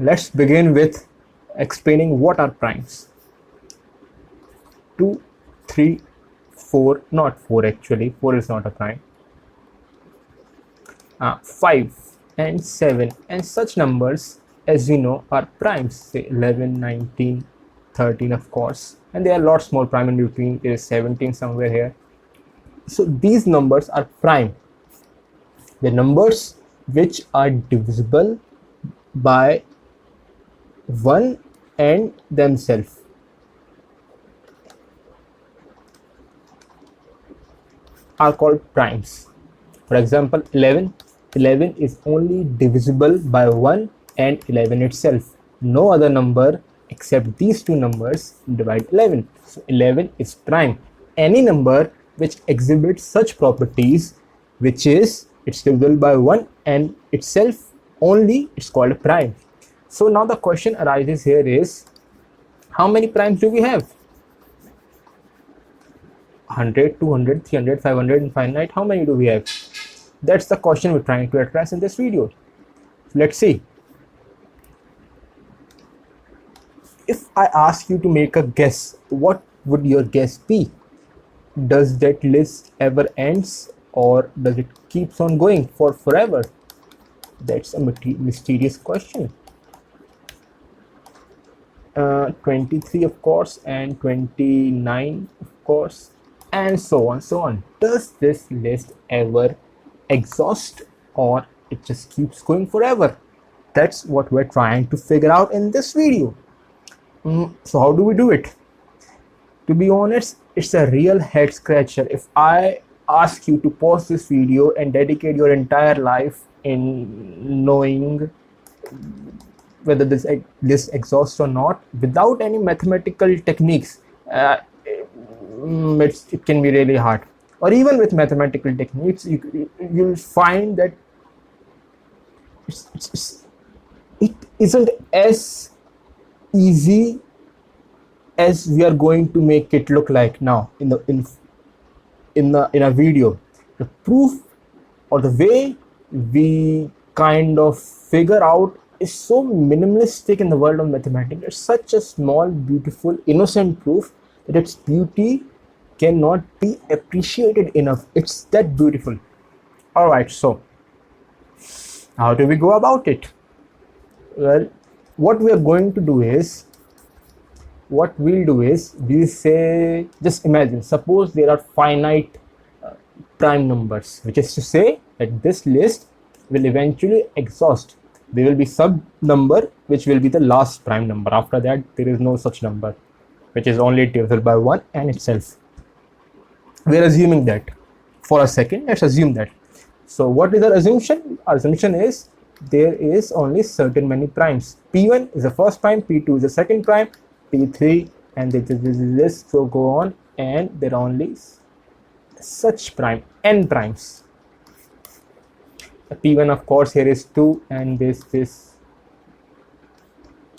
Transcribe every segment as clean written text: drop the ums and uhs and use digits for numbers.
Let's begin with explaining what are primes. 2, 3, 4, not 4 actually, 4 is not a prime. 5 and 7 and such numbers, as we know, are primes, say 11, 19, 13 of course, and there are lots more prime in between. There is 17 somewhere here. So these numbers are prime. The numbers which are divisible by 1 and themselves. Are called primes. For example, 11. 11 is only divisible by 1 and 11 itself. No other number except these two numbers divide 11. So 11 is prime. Any number which exhibits such properties, which is it's divisible by 1 and itself only, it's called a prime. So now the question arises here is, how many primes do we have? 100, 200, 300, 500, infinite. How many do we have? That's the question we're trying to address in this video. Let's see. If I ask you to make a guess, what would your guess be? Does that list ever ends, or does it keeps on going for forever? That's a mysterious question. 23 of course, and 29 of course, and so on. Does this list ever exhaust, or it just keeps going forever? That's what we're trying to figure out in this video. So how do we do it? To be honest, it's a real head scratcher. If I ask you to pause this video and dedicate your entire life in knowing whether this list exhausts or not without any mathematical techniques, it can be really hard. Or even with mathematical techniques, you'll find that it isn't as easy as we are going to make it look like now in a video. The proof, or the way we kind of figure out, is so minimalistic in the world of mathematics. It's such a small, beautiful, innocent proof that its beauty cannot be appreciated enough. It's that beautiful. All right, so how do we go about it? Well, what we'll do is we'll say, just imagine, suppose there are finite prime numbers, which is to say that this list will eventually exhaust. There will be sub number which will be the last prime number. After that, there is no such number, which is only divisible by 1 and itself. We're assuming that for a second. Let's assume that. So what is our assumption? Our assumption is there is only certain many primes. P1 is the first prime, P2 is the second prime, P3, and this so go on, and there are only such prime, n primes. P1 of course here is 2, and this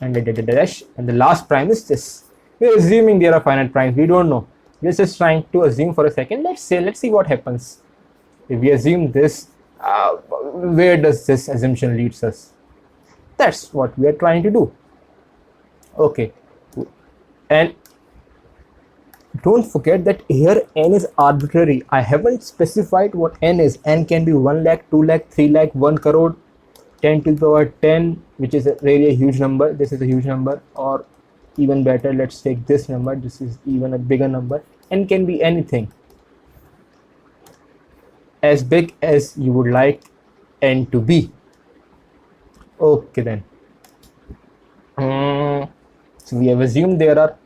and the dash, and the last prime is this. We're assuming there are finite primes. We don't know. We're just trying to assume for a second. Let's see what happens if we assume this. Where does this assumption leads us? That's what we are trying to do. Okay, and don't forget that here n is arbitrary. I haven't specified what n is. N can be 1 lakh, 2 lakh, 3 lakh, 1 crore, 10 to the power 10, which is really a huge number. This is a huge number. Or even better, let's take this number. This is even a bigger number. N can be anything, as big as you would like n to be. Okay then. So we have assumed there are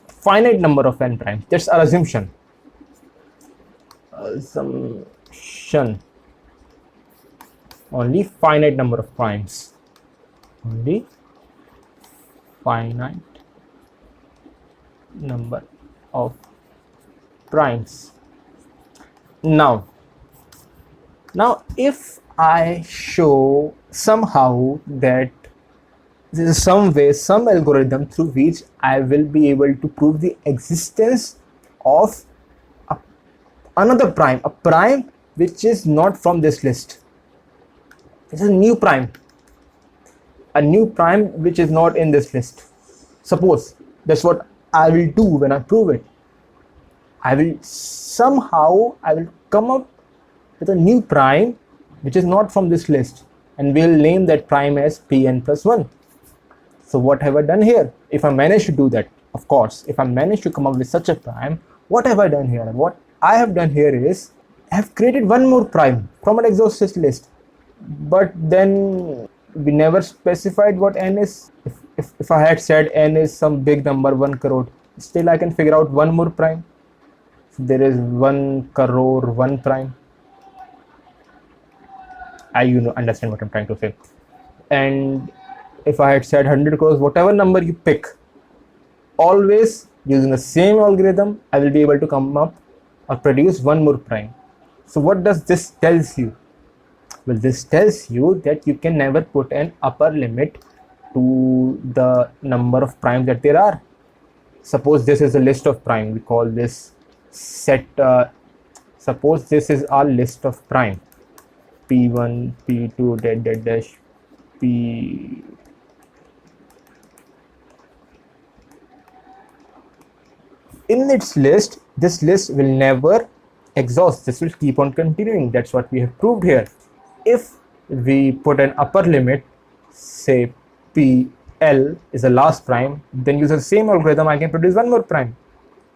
finite number of n primes. That's our assumption. Only finite number of primes. Only finite number of primes. Now if I show somehow that there is some way, some algorithm through which I will be able to prove the existence of another prime, a prime which is not from this list. It's a new prime. a new prime which is not in this list. Suppose that's what I will do when I prove it. I will come up with a new prime which is not from this list, and we'll name that prime as Pn plus 1. So what have I done here? If I manage to do that, of course, if I manage to come up with such a prime, what have I done here? What I have done here is I have created one more prime from an exhausted list, but then we never specified what n is. If I had said n is some big number, 1 crore, still I can figure out one more prime. So there is 1 crore 1 prime. You understand what I'm trying to say. And if I had said 100 crores, whatever number you pick, always using the same algorithm, I will be able to come up or produce one more prime. So what does this tells you? Well, this tells you that you can never put an upper limit to the number of primes that there are. Suppose this is a list of prime. We call this set. Suppose this is our list of prime. P1, P2, dash, P. In its list, this list will never exhaust. This will keep on continuing. That's what we have proved here. If we put an upper limit, say PL is the last prime, then using the same algorithm, I can produce one more prime.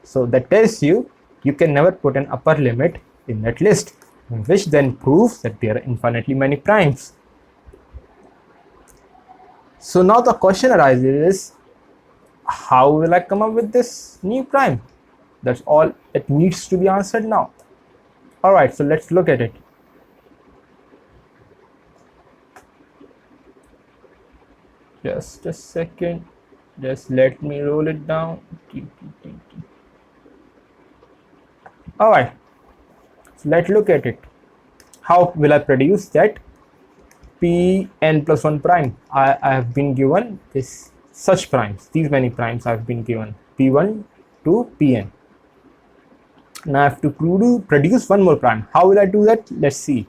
So that tells you can never put an upper limit in that list, which then proves that there are infinitely many primes. So now the question arises, how will I come up with this new prime? That's all it needs to be answered now. Alright, so let's look at it. Just a second, just let me roll it down. Alright, so let's look at it. How will I produce that Pn plus 1 prime? I have been given this such primes, these many primes I have been given, P1 to Pn. Now I have to produce one more prime. How will I do that? Let's see.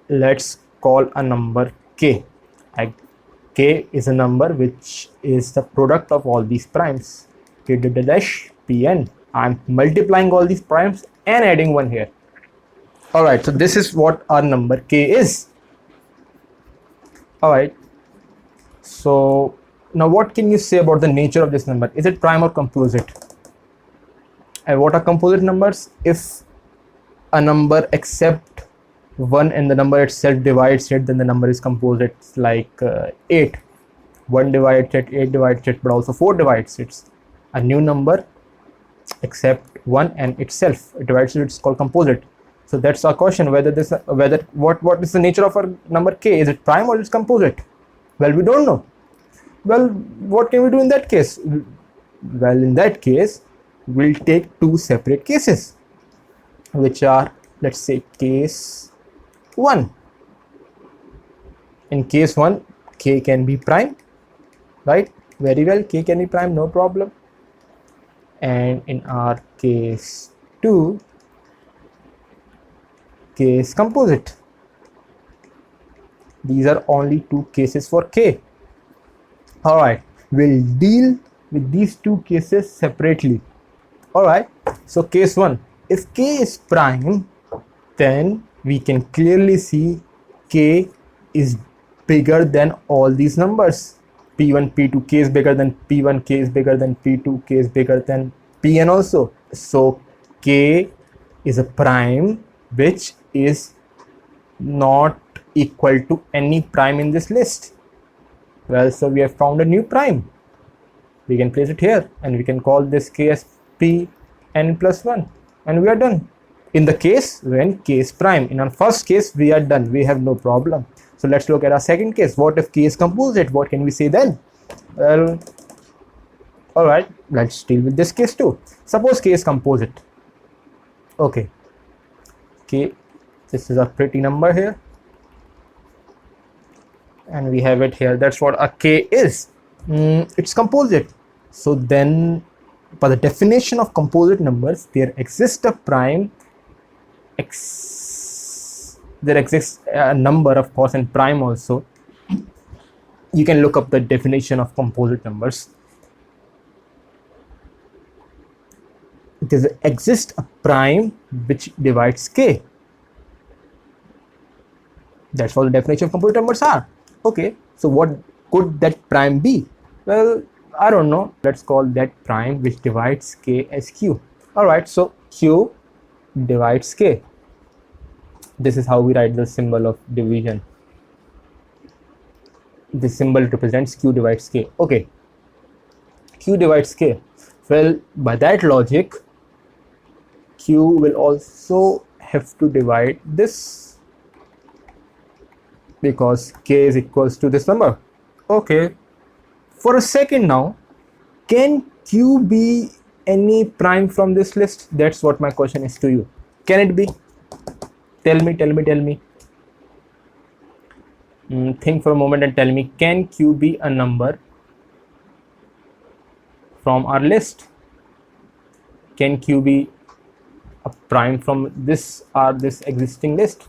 Let's call a number k. K is a number which is the product of all these primes. K dash Pn. I'm multiplying all these primes and adding one here. Alright, so this is what our number k is. Alright, so now what can you say about the nature of this number? Is it prime or composite? And what are composite numbers? If a number except 1 and the number itself divides it, then the number is composite. It's like 8. 1 divides it, 8 divides it, but also 4 divides it. It's a new number except 1 and itself it divides it. It's called composite. So that's our question, what is the nature of our number k? Is it prime or is it composite? Well, we don't know. Well, what can we do in that case? Well, in that case, we'll take two separate cases, which are, let's say, case 1. In case 1, k can be prime, right? Very well, k can be prime, no problem. And in our case 2, k is composite. These are only two cases for k. Alright, we'll deal with these two cases separately. Alright, so case 1, if k is prime, then we can clearly see k is bigger than all these numbers. P1, P2, k is bigger than P1, k is bigger than P2, k is bigger than Pn also. So k is a prime which is not equal to any prime in this list. Well, so we have found a new prime. We can place it here and we can call this k as Pn plus 1, and we are done. In the case when k is prime, in our first case we are done, we have no problem. So let's look at our second case. What if k is composite? What can we say then? Well, alright, let's deal with this case too. Suppose k is composite. Okay, k, this is a pretty number here, and we have it here. That's what a k is. It's composite. So then, by the definition of composite numbers, there exists a prime, there exists a number, of course, and prime also, you can look up the definition of composite numbers. There exists a prime which divides k. That's what the definition of composite numbers are. Okay, so what could that prime be? Well, I don't know. Let's call that prime which divides k as q. Alright, so q divides k. This is how we write the symbol of division. This symbol represents q divides k. Okay, q divides k. Well, by that logic, q will also have to divide this, because k is equals to this number. Okay, for a second now, can q be any prime from this list? That's what my question is to you. Can it be? Tell me. Think for a moment and tell me, can q be a number from our list? Can q be a prime from this or this existing list?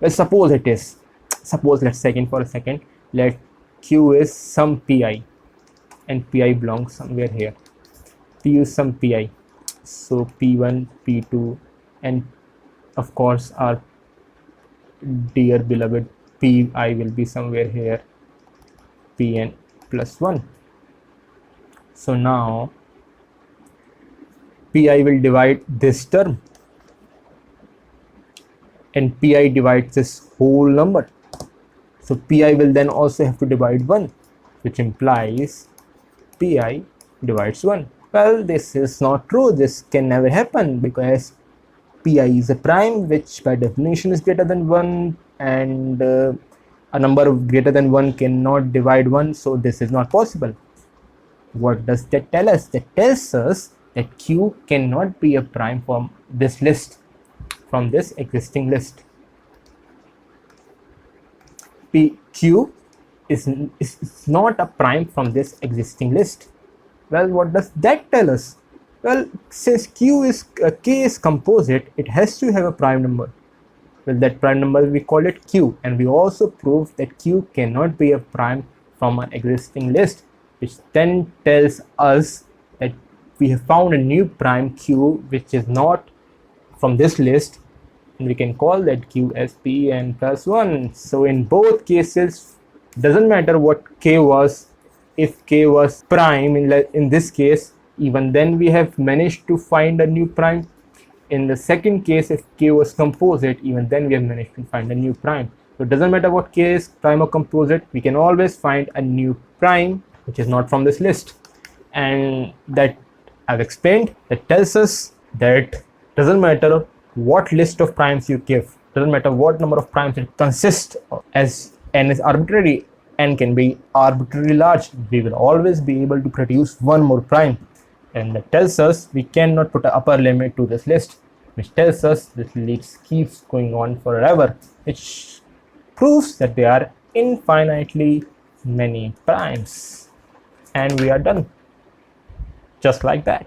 Well, suppose it is. Suppose, let's second for a second, let q is some pi and pi belongs somewhere here. P is some pi, so p1, p2, and of course our dear beloved pi will be somewhere here, pn plus 1. So now pi will divide this term and pi divides this whole number. So pi will then also have to divide 1, which implies pi divides 1. Well, this is not true. This can never happen, because pi is a prime which by definition is greater than 1, and a number greater than 1 cannot divide 1, so this is not possible. What does that tell us? That tells us that q cannot be a prime from this list, from this existing list. Q is not a prime from this existing list. Well, what does that tell us? Well, since k is composite, it has to have a prime number. Well, that prime number we call it q, and we also prove that q cannot be a prime from an existing list, which then tells us that we have found a new prime q which is not from this list, and we can call that q as pn plus 1. So in both cases, doesn't matter what k was, if k was prime in this case, even then we have managed to find a new prime. In the second case, if k was composite, even then we have managed to find a new prime. So it doesn't matter what k is, prime or composite, we can always find a new prime which is not from this list. And that I've explained, that tells us that doesn't matter what list of primes you give, doesn't matter what number of primes it consists of, as n is arbitrary, n can be arbitrarily large, we will always be able to produce one more prime. And that tells us we cannot put an upper limit to this list, which tells us this list keeps going on forever, which proves that there are infinitely many primes. And we are done, just like that.